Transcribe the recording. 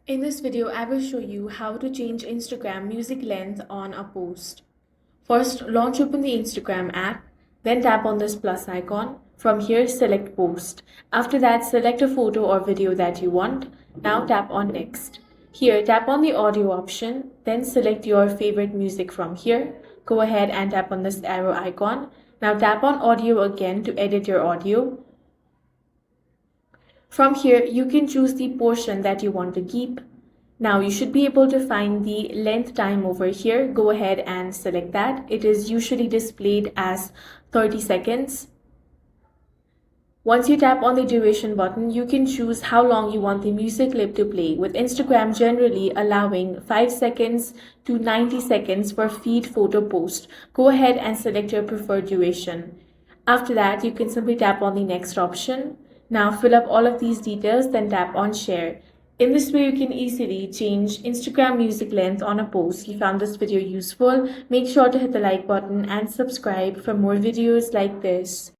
In this video, I will show you how to change Instagram music length on a post. First, launch open the Instagram app, then tap on this plus icon. From here, select post. After that, select a photo or video that you want. Now tap on next. Here, tap on the audio option, then select your favorite music from here. Go ahead and tap on this arrow icon. Now tap on audio again to edit your audio. From here, you can choose the portion that you want to keep. Now you should be able to find the length time over here. Go ahead and select that. It is usually displayed as 30 seconds. Once you tap on the duration button, you can choose how long you want the music clip to play, with Instagram generally allowing 5 seconds to 90 seconds for feed photo post. Go ahead and select your preferred duration. After that, you can simply tap on the next option. Now fill up all of these details, then tap on share. In this way, you can easily change Instagram music length on a post. If you found this video useful, make sure to hit the like button and subscribe for more videos like this.